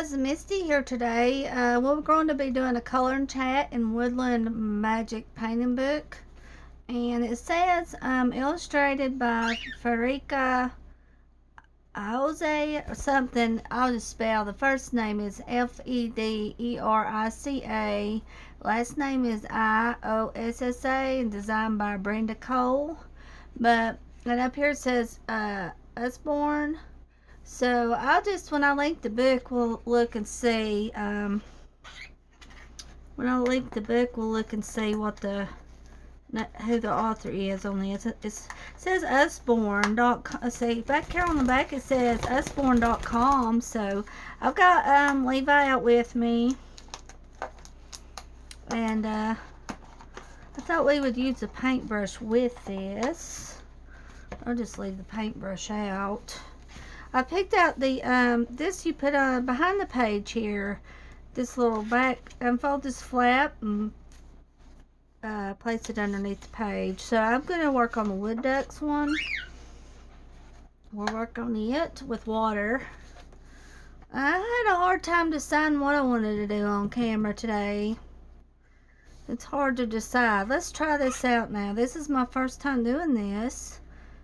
guys, Misty here today. We're going to be doing a color and chat in Woodland Magic Painting Book. And it says illustrated by Federica Jose or something. I'll just spell. The first name is Federica. Last name is Iossa, and designed by Brenda Cole. And up here it says Usborne. So I'll just, when I link the book, we'll look and see. When I link the book, we'll look and see what who the author is on this. It says Usborne.com. See, back here on the back it says Usborne.com. So I've got Levi out with me, and I thought we would use a paintbrush with this. I'll just leave the paintbrush out. I picked out the this you put on behind the page here. This little back, unfold this flap and place it underneath the page. So I'm going to work on the wood ducks one. We'll work on it with water. I had a hard time deciding what I wanted to do on camera today. It's hard to decide. Let's try this out now. This is my first time doing this,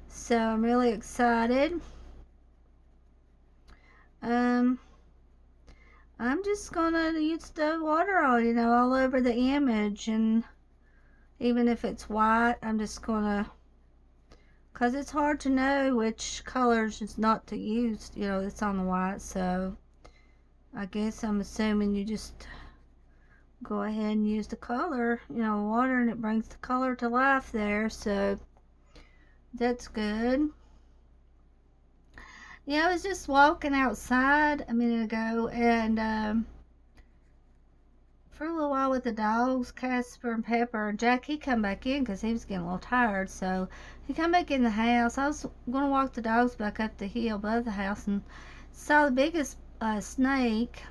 so I'm really excited. I'm just gonna use the water all over the image, and even if it's white, I'm just gonna, cause it's hard to know which colors is not to use, that's on the white. So I guess I'm assuming you just go ahead and use the color, water, and it brings the color to life there. So that's good. Yeah, I was just walking outside a minute ago, and for a little while with the dogs, Casper and Pepper. And Jack, he come back in because he was getting a little tired, so he come back in the house. I was going to walk the dogs back up the hill above the house and saw the biggest snake.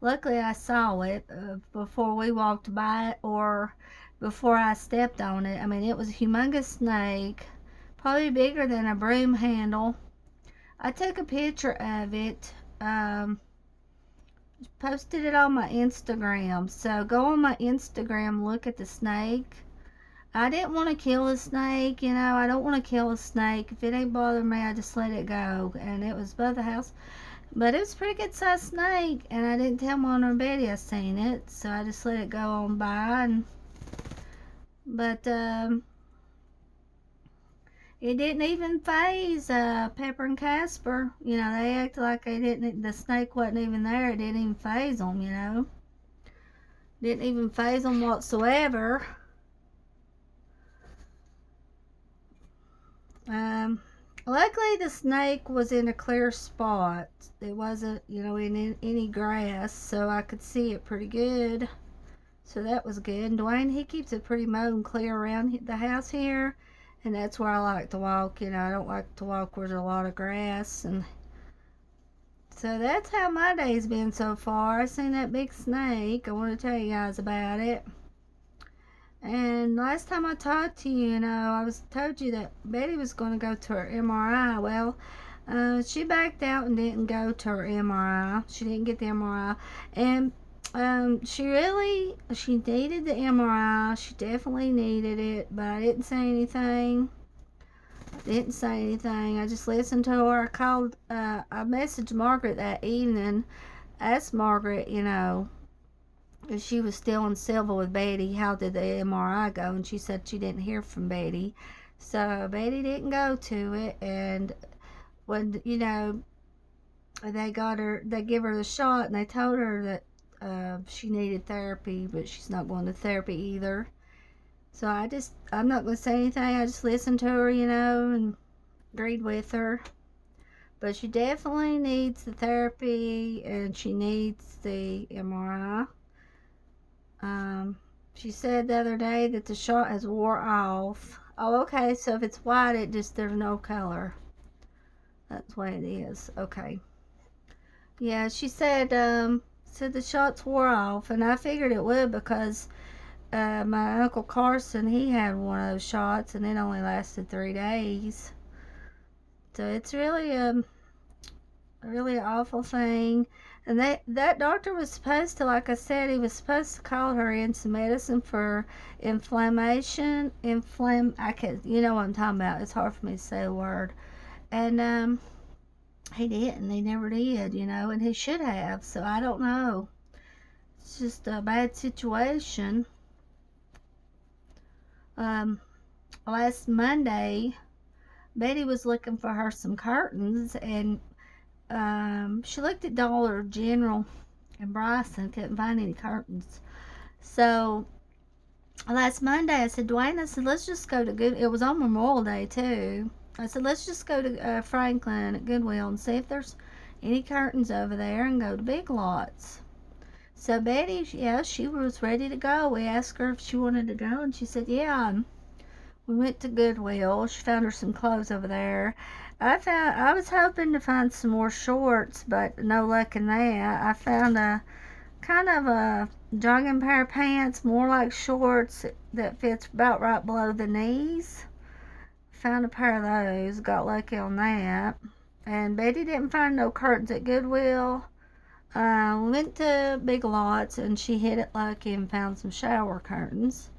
Luckily, I saw it before we walked by it, or before I stepped on it. I mean, it was a humongous snake, probably bigger than a broom handle. I took a picture of it, posted it on my Instagram. So go on my Instagram, look at the snake. I didn't want to kill a snake, I don't want to kill a snake. If it ain't bothering me, I just let it go. And it was above the house, but it was a pretty good sized snake, and I didn't tell Mona or Betty I seen it, so I just let it go on by. But it didn't even phase Pepper and Casper. They acted like the snake wasn't even there. It didn't even phase them, Didn't even phase them whatsoever. Luckily the snake was in a clear spot. It wasn't, in any grass, so I could see it pretty good. So that was good. And Dwayne, he keeps it pretty mowed and clear around the house here. And that's where I like to walk. I don't like to walk where there's a lot of grass. And so that's how my day's been so far. I seen that big snake. I want to tell you guys about it. And last time I talked to you, I told you that Betty was going to go to her MRI. Well, she backed out and didn't go to her MRI. She didn't get the MRI. And she needed the MRI. She definitely needed it, but I didn't say anything. I just listened to her. I messaged Margaret that evening, asked Margaret, if she was still in Silva with Betty, how did the MRI go? And she said she didn't hear from Betty. So Betty didn't go to it, and when, they give her the shot, and they told her that she needed therapy, but she's not going to therapy either. So I'm not going to say anything. I just listened to her, and agreed with her. But she definitely needs the therapy, and she needs the MRI. She said the other day that the shot has wore off. Oh, okay, so if it's white, there's no color. That's the way it is. Okay. Yeah, she said the shots wore off, and I figured it would because my Uncle Carson, he had one of those shots, and it only lasted 3 days. So it's really a really awful thing. And that doctor was supposed to, like I said, he was supposed to call her in some medicine for inflammation. I can, you know what I'm talking about. It's hard for me to say a word. And he didn't. He never did, you know, and he should have. So I don't know. It's just a bad situation. Um, Last Monday, Betty was looking for her some curtains, and she looked at Dollar General in Bryson, couldn't find any curtains. So last Monday, I said, Dwayne, I said, let's just go to Good. It was on Memorial Day too. I said, let's just go to Franklin at Goodwill and see if there's any curtains over there, and go to Big Lots. So Betty, yeah, she was ready to go. We asked her if she wanted to go, and she said, yeah. And we went to Goodwill. She found her some clothes over there. I was hoping to find some more shorts, but no luck in that. I found a kind of a jogging pair of pants, more like shorts, that fits about right below the knees. Found a pair of those, got lucky on that. And Betty didn't find no curtains at Goodwill. We went to Big Lots, and she hit it lucky and found some shower curtains.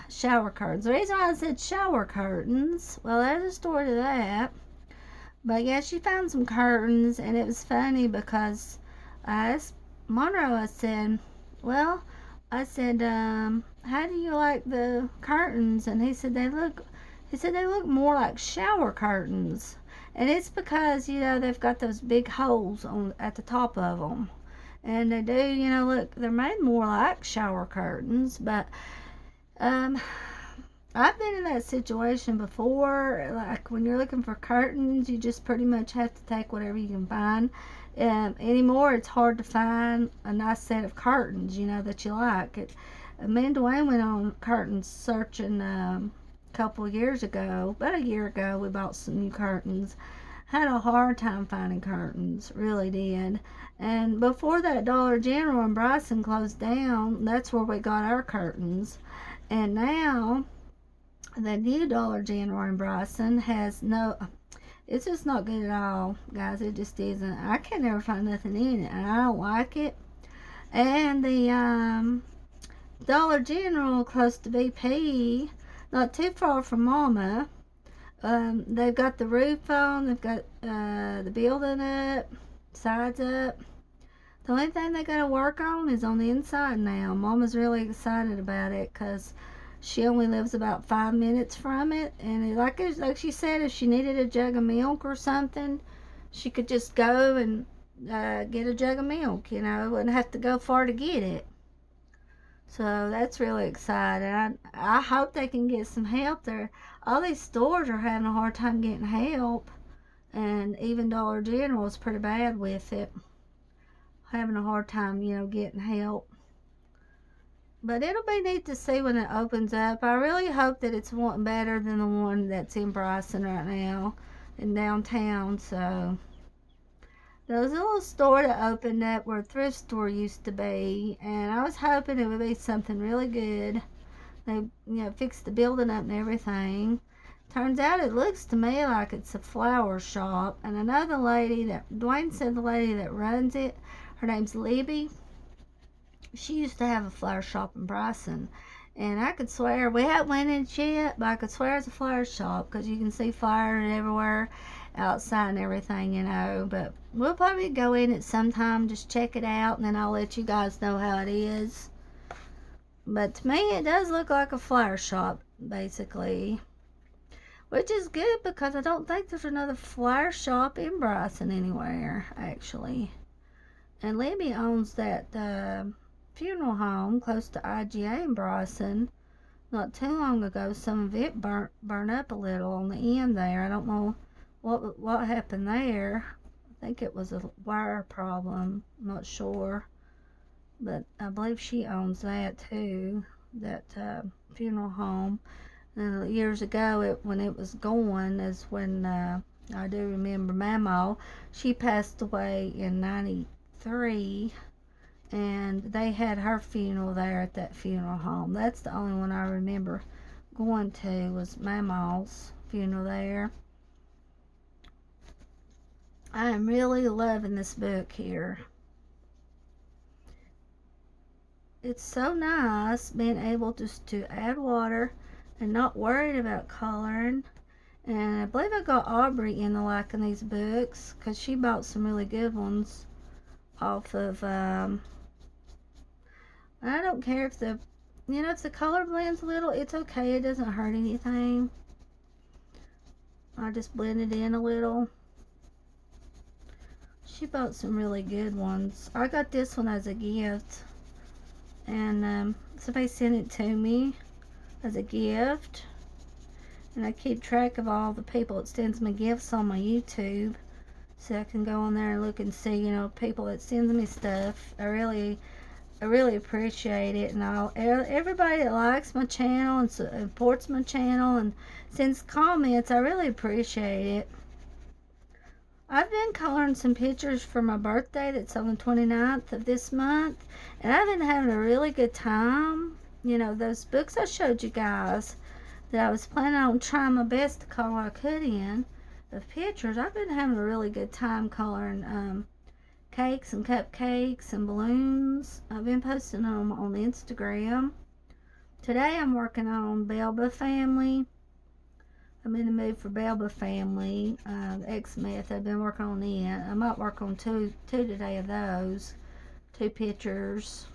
Shower curtains. The reason why I said shower curtains, well, there's a story to that. But yeah, she found some curtains, and it was funny because I asked Monroe, I said, well, I said, how do you like the curtains? And he said they look more like shower curtains. And it's because, you know, they've got those big holes on at the top of them. And they do, you know, look, they're made more like shower curtains, but um I've been in that situation before. Like when you're looking for curtains, you just pretty much have to take whatever you can find. Anymore, it's hard to find a nice set of curtains, you know, that you like. Me and Dwayne went on curtains searching a couple of years ago. About a year ago, we bought some new curtains. Had a hard time finding curtains, really did. And before that, Dollar General in Bryson closed down. That's where we got our curtains. And now the new Dollar General in Bryson has no, it's just not good at all, guys. It just isn't. I can never find nothing in it, and I don't like it. And the Dollar General close to BP, not too far from Mama, they've got the roof on, they've got the building up, sides up. The only thing they got to work on is on the inside now. Mama's really excited about it because she only lives about 5 minutes from it. And like she said, if she needed a jug of milk or something, she could just go and get a jug of milk, you know, wouldn't have to go far to get it. So that's really exciting. I hope they can get some help there. All these stores are having a hard time getting help, and even Dollar General is pretty bad with it, having a hard time, you know, getting help. But it'll be neat to see when it opens up. I really hope that it's one better than the one that's in Bryson right now in downtown. So there was a little store that opened up where a thrift store used to be, and I was hoping it would be something really good. They, you know, fixed the building up and everything. Turns out it looks to me like it's a flower shop. And another lady that Dwayne said, the lady that runs it, her name's Libby. She used to have a flower shop in Bryson, and I could swear, we haven't went in it yet, but I could swear it's a flower shop because you can see flowers everywhere outside and everything, you know. But we'll probably go in it sometime, just check it out, and then I'll let you guys know how it is. But to me, it does look like a flower shop, basically, which is good because I don't think there's another flower shop in Bryson anywhere, actually. And Libby owns that funeral home close to IGA in Bryson. Not too long ago, some of it burnt up a little on the end there. I don't know what happened there. I think it was a wire problem. I'm not sure, but I believe she owns that too. That funeral home. And years ago, when it was going, is when I do remember Mama. She passed away in '93. And they had her funeral there at that funeral home. That's the only one I remember going to, was Mama's funeral there. I am really loving this book here. it's so nice being able just to add water and not worried about coloring. And I believe I got Aubrey into liking these books because she bought some really good ones off of, I don't care if the, if the color blends a little, it's okay. It doesn't hurt anything. I just blend it in a little. She bought some really good ones. I got this one as a gift. And somebody sent it to me as a gift. And I keep track of all the people that sends me gifts on my YouTube. So I can go on there and look and see, people that sends me stuff. I really appreciate it, and everybody that likes my channel and supports my channel and sends comments, I really appreciate it. I've been coloring some pictures for my birthday that's on the 29th of this month, and I've been having a really good time. Those books I showed you guys that I was planning on trying my best to color what I could in of pictures. I've been having a really good time coloring cakes and cupcakes and balloons. I've been posting them on Instagram. Today I'm working on Belba Family. I'm in the mood for Belba Family. X-Myth, I've been working on it. I might work on two today of those. 2 pictures.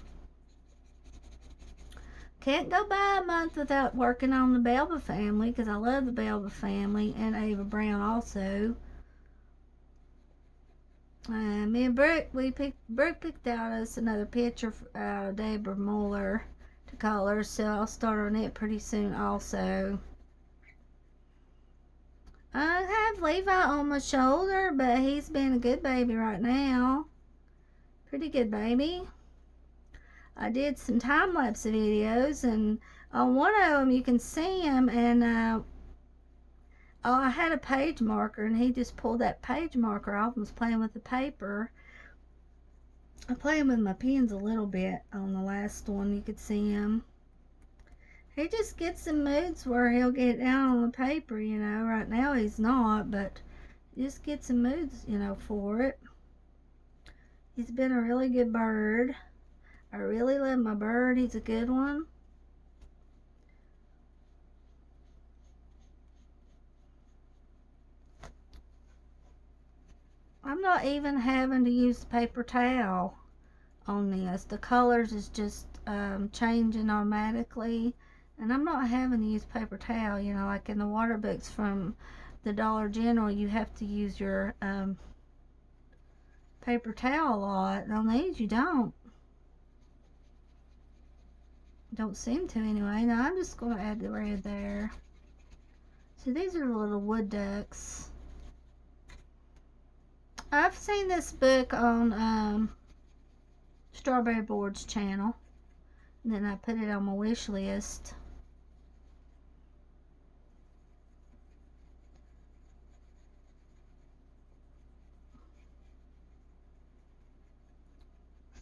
Can't go by a month without working on the Belba Family because I love the Belba Family and Ava Brown also. Me and Brooke picked out us another picture out of Deborah Muller to color, so I'll start on it pretty soon also. I have Levi on my shoulder, but he's been a good baby right now. Pretty good baby. I did some time-lapse videos, and on one of them you can see him, and I had a page marker, and he just pulled that page marker off and was playing with the paper. I'm playing with my pens a little bit on the last one. You could see him. He just gets in moods where he'll get down on the paper, Right now he's not, but he just gets in moods, for it. He's been a really good bird. I really love my bird. He's a good one. I'm not even having to use the paper towel on this. The colors is just changing automatically, and I'm not having to use paper towel. Like in the water books from the Dollar General, you have to use your paper towel a lot. On these you don't seem to anyway. Now I'm just going to add the red there. So these are the little wood ducks. I've seen this book on Strawberry Board's channel, and then I put it on my wish list.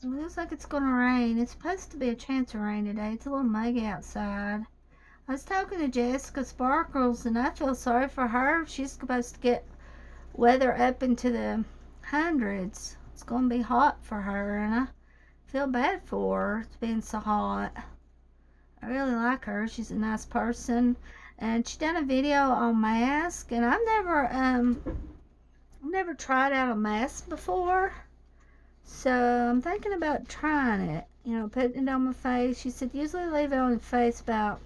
It looks like it's gonna rain. It's supposed to be a chance of rain today. It's a little muggy outside. I was talking to Jessica Sparkles, and I feel sorry for her. She's supposed to get weather up into the hundreds. It's gonna be hot for her, and I feel bad for her. It's been so hot. I really like her. She's a nice person, and she done a video on mask, and I've never tried out a mask before, so I'm thinking about trying it. Putting it on my face. She said usually leave it on your face about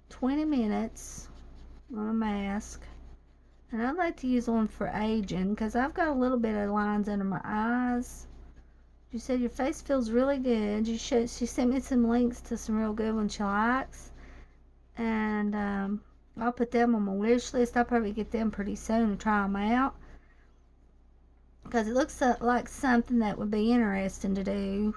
20 minutes on a mask. And I'd like to use one for aging because I've got a little bit of lines under my eyes. She said your face feels really good. She sent me some links to some real good ones she likes. And I'll put them on my wish list. I'll probably get them pretty soon and try them out. Because it looks like something that would be interesting to do,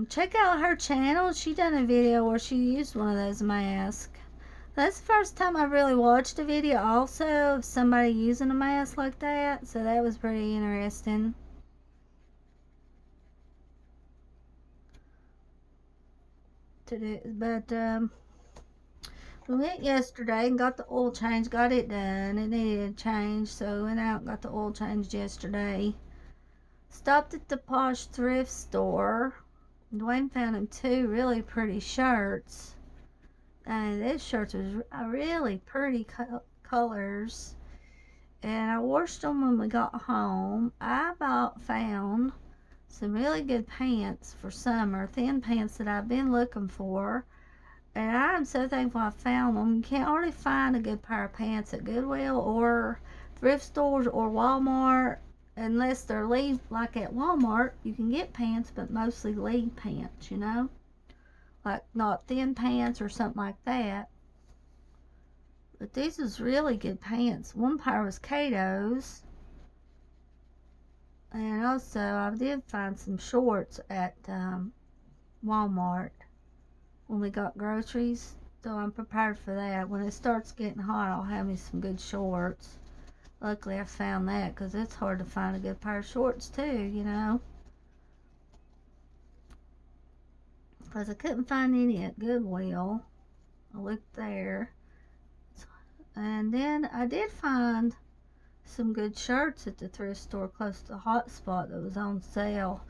Check out her channel. She done a video where she used one of those masks. That's the first time I've really watched a video also of somebody using a mask like that, so that was pretty interesting. But we went yesterday and got the oil change, got it done. It needed a change, so went out and got the oil changed yesterday. Stopped at the Posh thrift store Dwayne found him two really pretty shirts. And these shirts was really pretty colors. And I washed them when we got home. I found some really good pants for summer, thin pants that I've been looking for. And I'm so thankful I found them. You can't hardly find a good pair of pants at Goodwill or thrift stores or Walmart unless they're lead. Like at Walmart, you can get pants, but mostly lead pants, you know? Like not thin pants or something like that. But these was really good pants. One pair was Cato's. And also, I did find some shorts at Walmart when we got groceries. So I'm prepared for that. When it starts getting hot, I'll have me some good shorts. Luckily, I found that because it's hard to find a good pair of shorts too, you know. Because I couldn't find any at Goodwill. I looked there. And then I did find some good shirts at the thrift store close to the hotspot that was on sale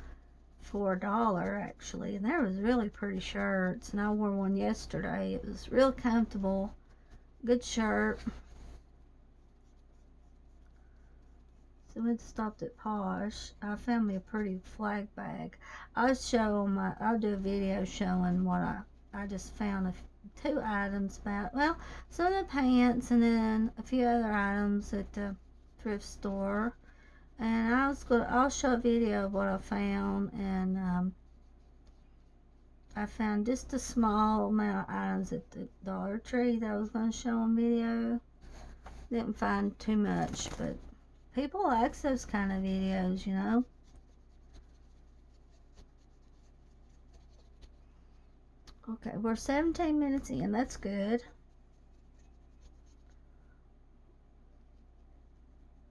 for $1 actually. And there was really pretty shirts. And I wore one yesterday. It was real comfortable. Good shirt. So we stopped at Posh. I found me a pretty flag bag. I'll do a video showing what I just found two items about, well, some of the pants and then a few other items at the thrift store. And I'll show a video of what I found. And I found just a small amount of items at the Dollar Tree that I was going to show on video. Didn't find too much, but people like those kind of videos, you know. Okay, we're 17 minutes in. That's good.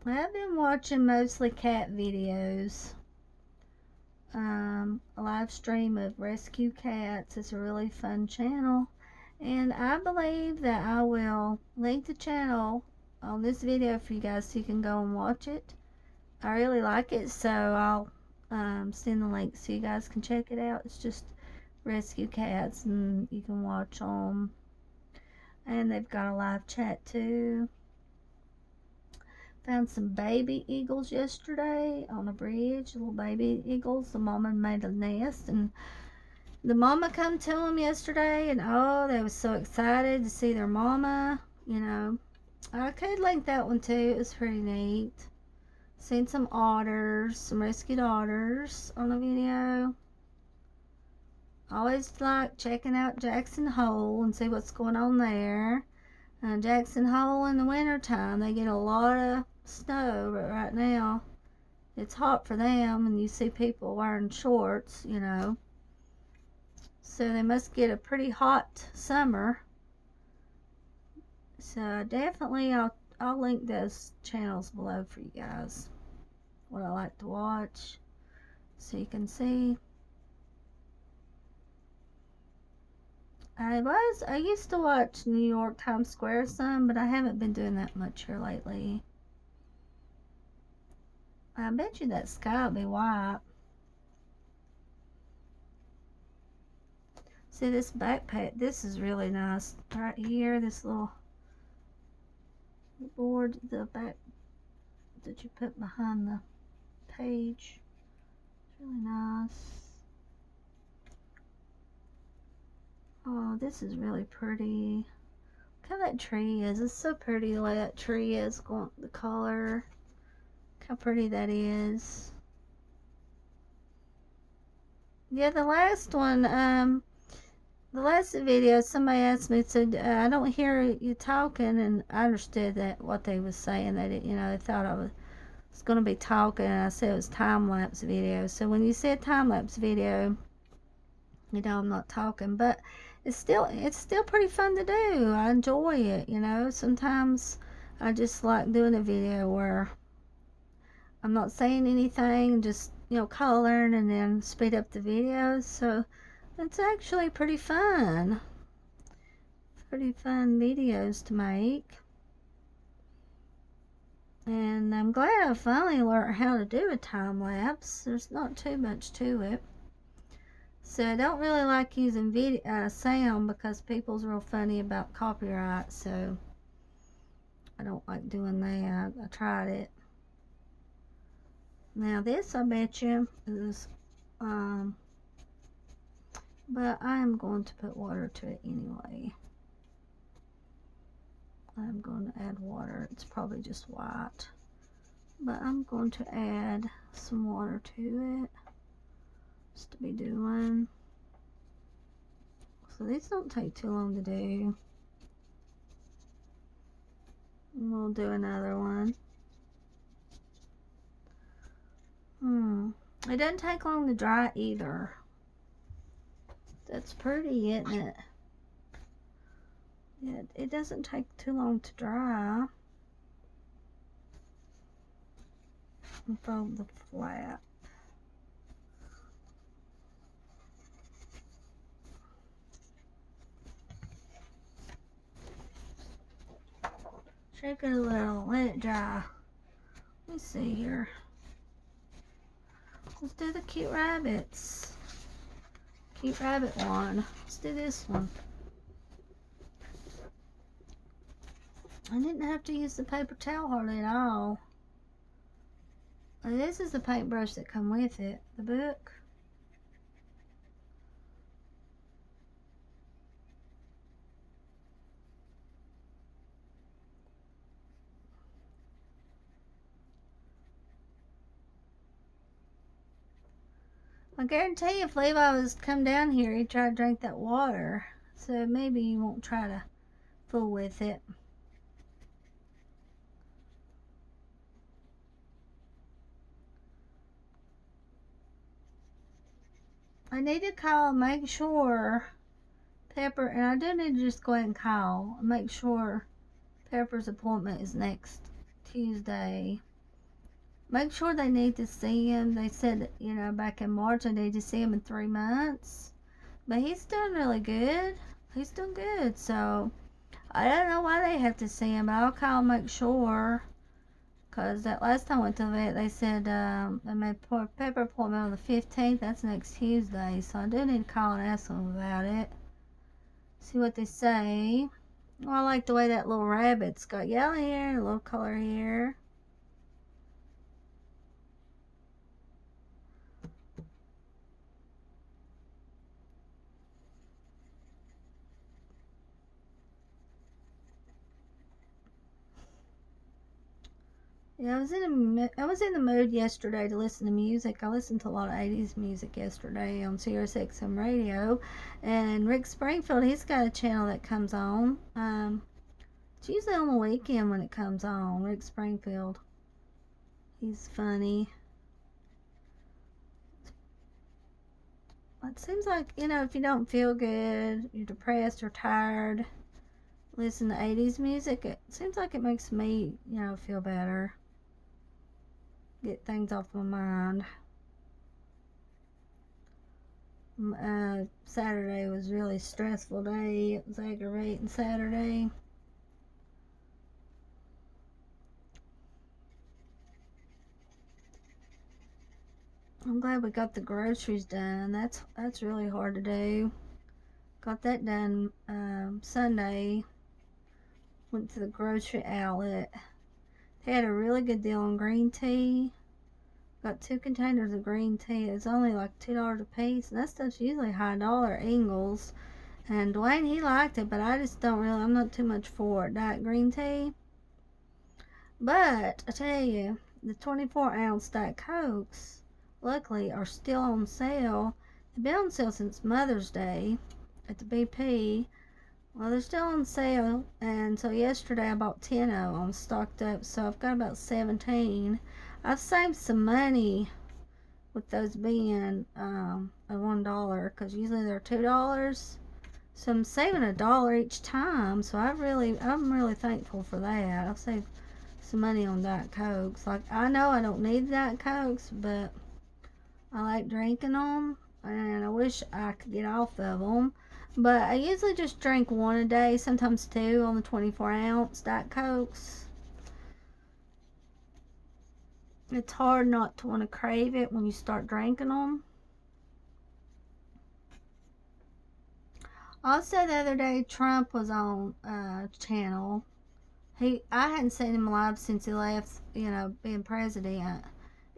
I've been watching mostly cat videos. A live stream of rescue cats. It's a really fun channel. And I believe that I will link the channel on this video for you guys so you can go and watch it. I really like it, so I'll send the link so you guys can check it out. It's just rescue cats and you can watch them. And they've got a live chat too. Found some baby eagles yesterday on a bridge, little baby eagles. The mama made a nest, and the mama come to them yesterday, and oh, they was so excited to see their mama, you know. I could link that one too. It was pretty neat. Seen some otters, some rescued otters on the video. Always like checking out Jackson Hole and see what's going on there. Jackson Hole in the winter time, they get a lot of snow, but right now it's hot for them, and you see people wearing shorts, you know. So they must get a pretty hot summer. So definitely I'll link those channels below for you guys. What I like to watch, so you can see. I used to watch New York Times Square some, but I haven't been doing that much here lately. I bet you that sky will be white. See this backpack, this is really nice. Right here, this little board, the back that you put behind the page. It's really nice. Oh, this is really pretty. Look how that tree is. It's so pretty the way that tree is, going the color. Look how pretty that is. Yeah, the last one, the last video, somebody asked me, said, I don't hear you talking, and I understood that what they was saying. They didn't, you know, they thought I was going to be talking, and I said it was time-lapse video. So when you said time-lapse video, you know, I'm not talking, but it's still pretty fun to do. I enjoy it, you know. Sometimes I just like doing a video where I'm not saying anything, just, you know, coloring and then speed up the video. So it's actually pretty fun. Pretty fun videos to make. And I'm glad I finally learned how to do a time lapse. There's not too much to it. So I don't really like using video sound because people's real funny about copyright. So I don't like doing that. I tried it. Now this, I bet you, is, but I am going to put water to it anyway. I'm going to add water. It's probably just white, but I'm going to add some water to it just to be doing. So these don't take too long to do. And we'll do another one. It doesn't take long to dry either. That's pretty, isn't it? Yeah, it doesn't take too long to dry. And fold the flap. Shake it a little, let it dry. Let me see here. Let's do the cute rabbits. Cute rabbit one. Let's do this one. I didn't have to use the paper towel hardly at all. This is the paintbrush that come with it, the book. I guarantee if Levi was come down here, he'd try to drink that water. So maybe you won't try to fool with it. I need to call and make sure Pepper, and I do need to just go ahead and call and make sure Pepper's appointment is next Tuesday. Make sure they need to see him. They said, you know, back in March they need to see him in 3 months. But he's doing really good. He's doing good. So I don't know why they have to see him, but I'll call and make sure. Because that last time I went to the vet, they said they made Pepper appointment on the 15th. That's next Tuesday. So I do need to call and ask them about it. See what they say. Oh, I like the way that little rabbit's got yellow hair and a little color here. Yeah, I was in the mood yesterday to listen to music. I listened to a lot of 80s music yesterday on Sirius XM radio, and Rick Springfield, he's got a channel that comes on. It's usually on the weekend when it comes on. Rick Springfield, he's funny. It seems like, you know, if you don't feel good, you're depressed or tired, listen to 80s music. It seems like it makes me, you know, feel better. Get things off my mind. Saturday was a really stressful day. It was aggravating Saturday. I'm glad we got the groceries done. That's really hard to do. Got that done Sunday. Went to the grocery outlet. They had a really good deal on green tea. Got 2 containers of green tea. It was only like $2 a piece. And that stuff's usually high dollar, Ingles. And Dwayne, he liked it, but I just don't really, I'm not too much for Diet green tea. But I tell you, the 24-ounce Diet Cokes, luckily, are still on sale. They've been on sale since Mother's Day at the BP. Well, they're still on sale, and so yesterday I bought 10 of them, stocked up, so I've got about 17. I've saved some money with those being at $1, because usually they're $2. So I'm saving $1 each time, so I'm really thankful for that. I've saved some money on Diet Cokes. Like, I know I don't need Diet Cokes, but I like drinking them, and I wish I could get off of them. But I usually just drink 1 a day, sometimes 2 on the 24-ounce Diet Cokes. It's hard not to want to crave it when you start drinking them. Also, the other day, Trump was on channel. I hadn't seen him live since he left, being president.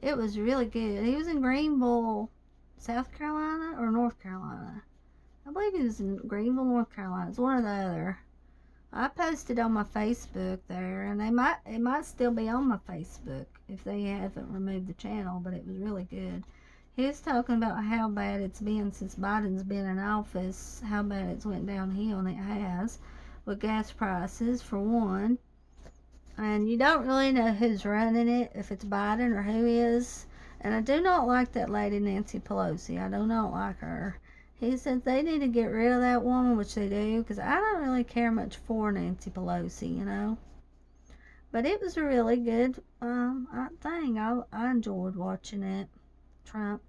It was really good. He was in Greenville, South Carolina or North Carolina. I believe he was in Greenville, North Carolina. It's one or the other. I posted on my Facebook there, and it might still be on my Facebook if they haven't removed the channel, but it was really good. He was talking about how bad it's been since Biden's been in office, how bad it's went downhill, and it has, with gas prices for one. And you don't really know who's running it, if it's Biden or who is. And I do not like that lady Nancy Pelosi. I do not like her. He said they need to get rid of that woman, which they do, because I don't really care much for Nancy Pelosi. But it was a really good thing. I enjoyed watching it. Trump.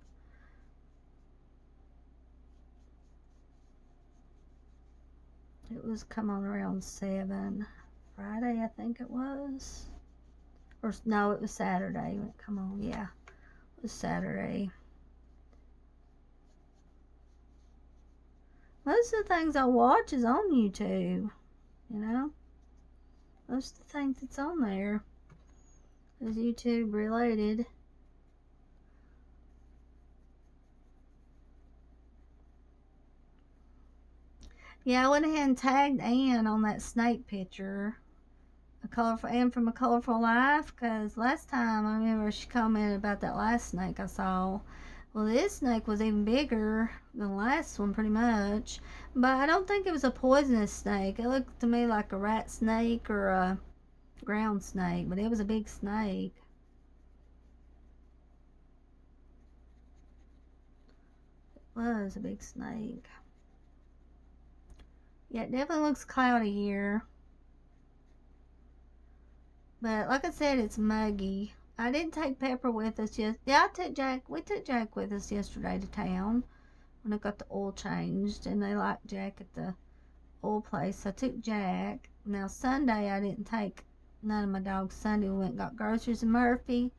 It was come on around 7. Friday, I think it was. Or no, it was Saturday. Come on, yeah. It was Saturday. Most of the things I watch is on YouTube, Most of the things that's on there is YouTube related. Yeah, I went ahead and tagged Ann on that snake picture. Ann from A Colorful Life, because last time I remember she commented about that last snake I saw. Well, this snake was even bigger than the last one, pretty much. But I don't think it was a poisonous snake. It looked to me like a rat snake or a ground snake, but it was a big snake. It was a big snake. Yeah, it definitely looks cloudy here. But like I said, it's muggy. I didn't take Pepper with us yet. Yeah, we took Jack with us yesterday to town when I got the oil changed, and they liked Jack at the oil place. So I took Jack. Now Sunday I didn't take none of my dogs. Sunday we went and got groceries in Murphy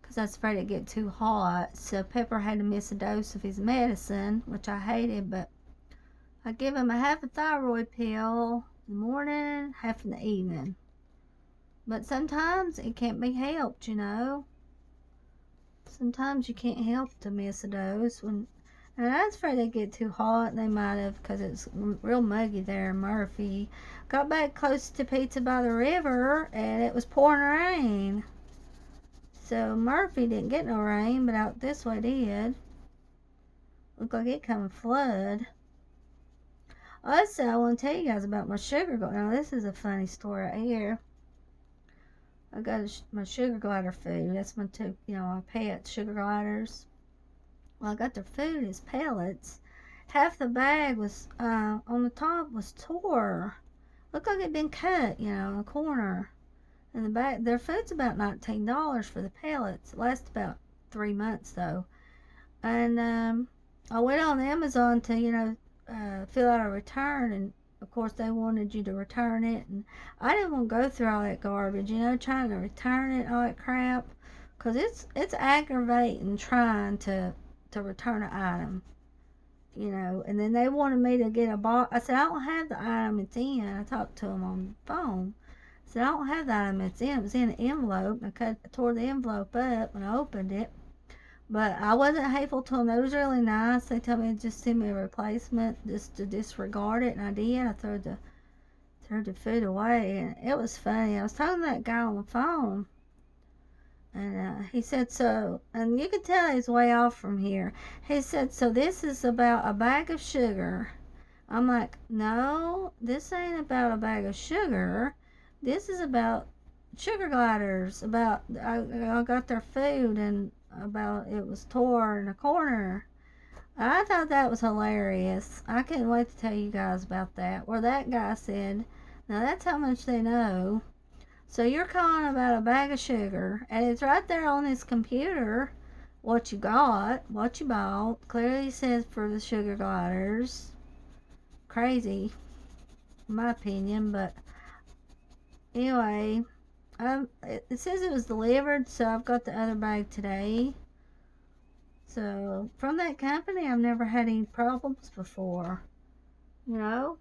because I was afraid it'd get too hot. So Pepper had to miss a dose of his medicine, which I hated, but I give him a half a thyroid pill in the morning, half in the evening. But sometimes it can't be helped, Sometimes you can't help to miss a dose. And I was afraid they'd get too hot, and they might have, because it's real muggy there in Murphy. Got back close to Pizza by the River, and it was pouring rain. So Murphy didn't get no rain, but out this way did. Looked like it come flood. Also, I want to tell you guys about my sugar glider. Now, this is a funny story right here. I got my sugar glider food. That's my two, my pet sugar gliders. Well, I got their food as pellets. Half the bag was on the top was tore. Looked like it'd been cut, in the corner. And the back, their food's about $19 for the pellets. It lasts about 3 months though. And I went on Amazon to fill out a return, and of course they wanted you to return it, and I didn't want to go through all that garbage, trying to return it, all that crap, because it's aggravating trying to return an item, and then they wanted me to get a box. I said, I don't have the item it's in. I talked to them on the phone. I said, I don't have the item it's in. It was in an envelope, and I tore the envelope up when I opened it. But I wasn't hateful to them. They was really nice. They told me to just send me a replacement, just to disregard it, and I did. I threw the food away, and it was funny. I was talking to that guy on the phone, and he said, so, and you could tell he's way off from here. He said, so this is about a bag of sugar. I'm like, no, this ain't about a bag of sugar. This is about sugar gliders. I got their food, and about it was tore in a corner. I thought that was hilarious. I couldn't wait to tell you guys about that. Where that guy said, now that's how much they know. So you're calling about a bag of sugar, and it's right there on his computer what you got, what you bought. Clearly says for the sugar gliders. Crazy, in my opinion, but anyway, it says it was delivered, so I've got the other bag today. So from that company, I've never had any problems before. you know.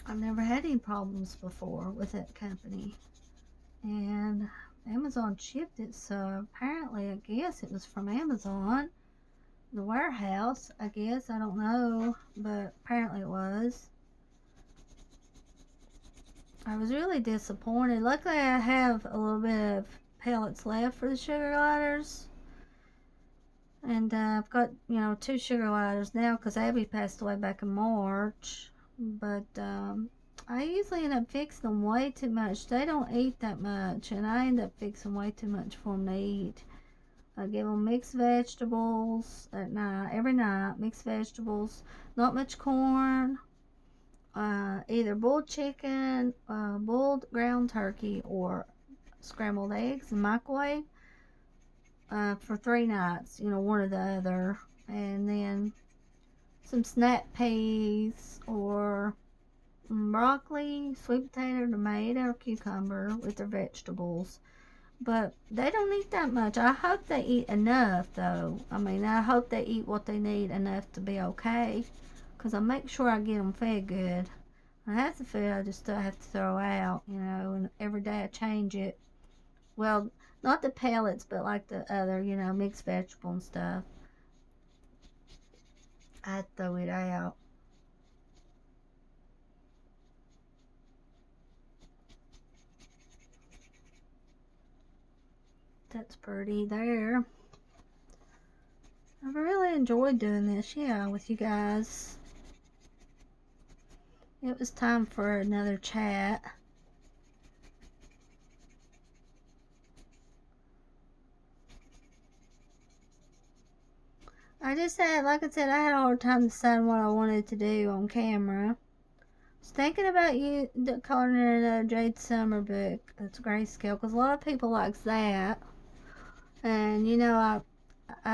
I've never had any problems before with that company. And Amazon shipped it, so apparently I guess it was from Amazon, the warehouse, I guess, I don't know, but apparently it was. I was really disappointed. Luckily I have a little bit of pellets left for the sugar gliders. And I've got, 2 sugar gliders now because Abby passed away back in March. But I usually end up fixing them way too much. They don't eat that much, and I end up fixing way too much for them to eat. I give them mixed vegetables at night, every night, mixed vegetables, not much corn, either boiled chicken, boiled ground turkey, or scrambled eggs in the microwave for 3 nights, one or the other. And then some snap peas or broccoli, sweet potato, tomato, or cucumber with their vegetables. But they don't eat that much. I hope they eat enough, though. I mean, I hope they eat what they need enough to be okay. Because I make sure I get them fed good. And half the food I just have to throw out, and every day I change it. Well, not the pellets, but like the other, mixed vegetable and stuff. I throw it out. That's pretty there. I've really enjoyed doing this, with you guys. It was time for another chat. I just had, like I said, I had a hard time deciding what I wanted to do on camera. I was thinking about you coloring in another Jade Summer book that's grayscale, because a lot of people likes that. And, a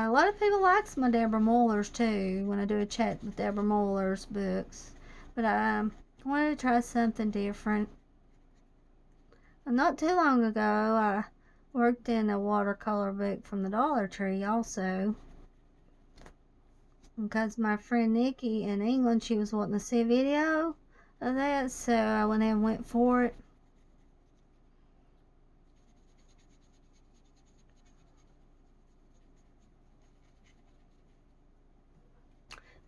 lot of people likes my Deborah Muller's too, when I do a chat with Deborah Muller's books. But I wanted to try something different. And not too long ago, I worked in a watercolor book from the Dollar Tree also. Because my friend Nikki in England, she was wanting to see a video of that, so I went ahead and went for it.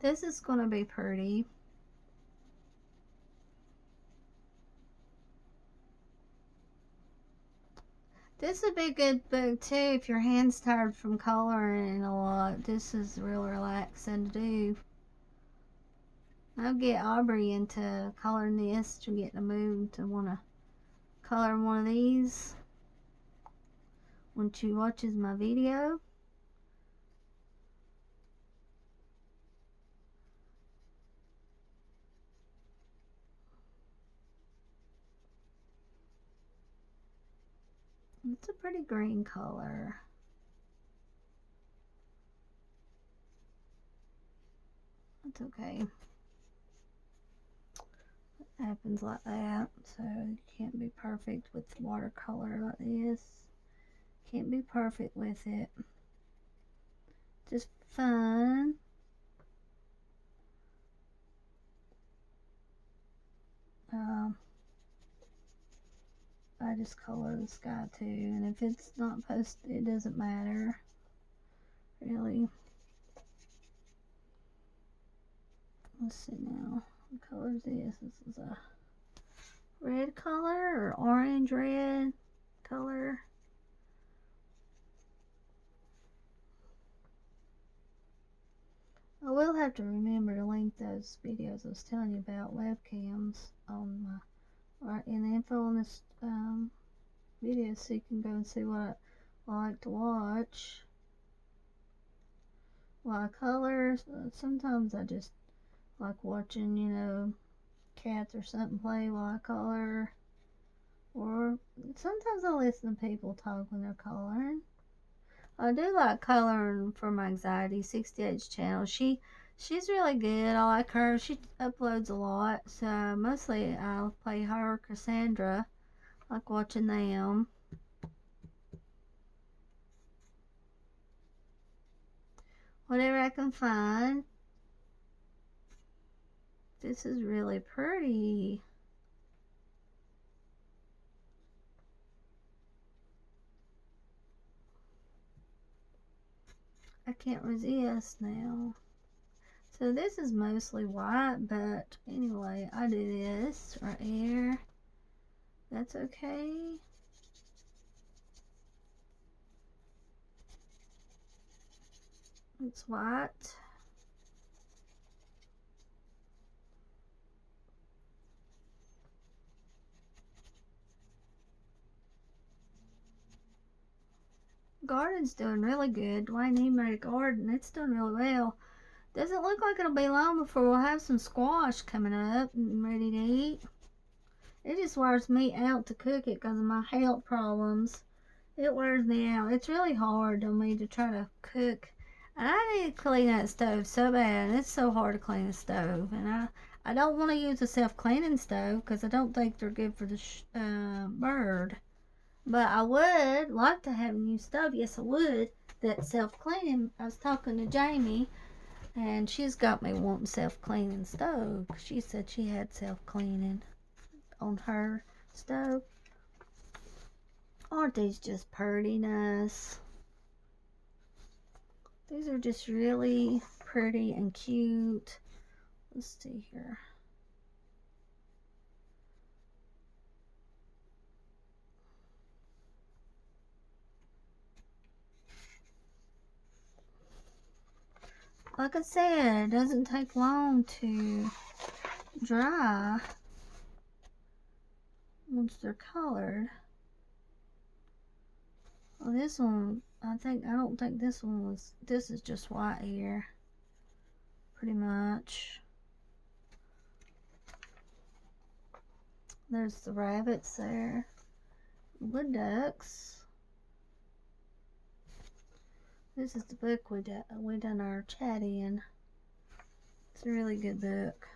This is going to be pretty. This would be a good book too if your hand's tired from coloring a lot. This is real relaxing to do. I'll get Aubrey into coloring this to get in the mood to want to color one of these when she watches my video. It's a pretty green color. That's okay. It happens like that, so you can't be perfect with watercolor like this. Can't be perfect with it. Just fun. I just color the sky too, and if it's not posted, it doesn't matter, really. Let's see now. What color is this? This is a red color or orange red color. I will have to remember to link those videos I was telling you about, webcams, on my, or in the info on this video, so you can go and see what I like to watch. While I color, sometimes I just like watching, cats or something play while I color. Or sometimes I listen to people talk when they're coloring. I do like coloring for my Anxiety 68's channel. She's really good. I like her. She uploads a lot. So mostly I'll play her or Cassandra. I like watching them. Whatever I can find. this is really pretty. I can't resist now. So this is mostly white, but anyway, I do this right here. That's okay. It's white. Garden's doing really good. Dwayne, he made a garden. It's doing really well. Doesn't look like it'll be long before we'll have some squash coming up and ready to eat. It just wears me out to cook it because of my health problems. It wears me out. It's really hard on me to try to cook. And I need to clean that stove so bad. It's so hard to clean the stove. And I don't want to use a self-cleaning stove because I don't think they're good for the bird. But I would like to have a new stove. Yes, I would. That self-cleaning. I was talking to Jamie, and she's got me wanting self-cleaning stove. She said she had self-cleaning on her stove. Aren't these just pretty nice? These are just really pretty and cute. Let's see here. Like I said, it doesn't take long to dry once they're colored. Well, this one, I don't think this one was, this is just white here, pretty much. There's the rabbits there, wood ducks. This is the book we done our chat in. It's a really good book.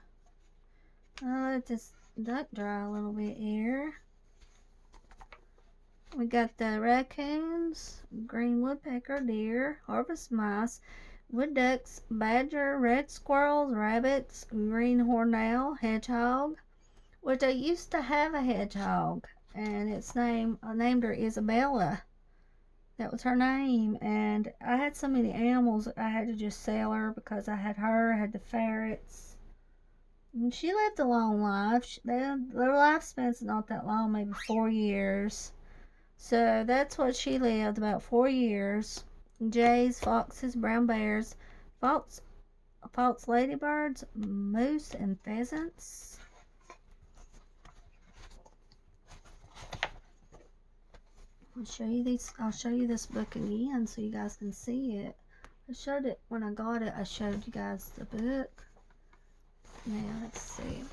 I'll let this duck dry a little bit here. We got the raccoons, green woodpecker, deer, harvest mice, wood ducks, badger, red squirrels, rabbits, greenhorn owl, hedgehog, which I used to have a hedgehog, and I named her Isabella. That was her name, and I had so many animals that I had to just sell her because I had her, I had the ferrets. And she lived a long life. Their lifespan's not that long, maybe 4 years. So that's what she lived, about 4 years. Jays, foxes, brown bears, false ladybirds, moose, and pheasants. I'll show you this book again so you guys can see it. I showed it when I got it. I showed you guys the book. Now let's see.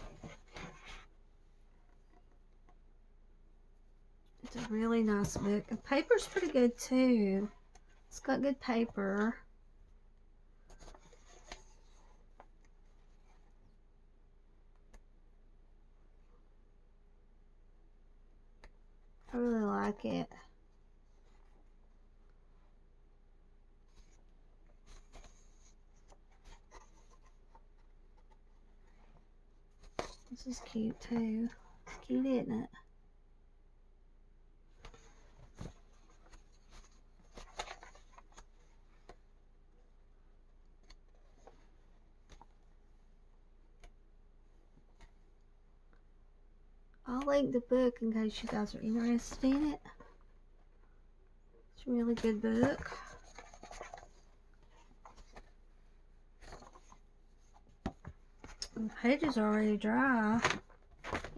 It's a really nice book. The paper's pretty good too. It's got good paper. I really like it. This is cute too. It's cute, isn't it? I'll link the book in case you guys are interested in it. It's a really good book. The pages are already dry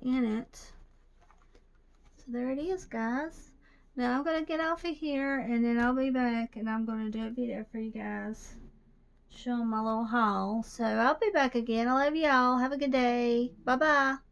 in it. So there it is, guys. Now I'm going to get off of here and then I'll be back and I'm going to do a video for you guys. Show them my little haul. So I'll be back again. I love y'all. Have a good day. Bye-bye.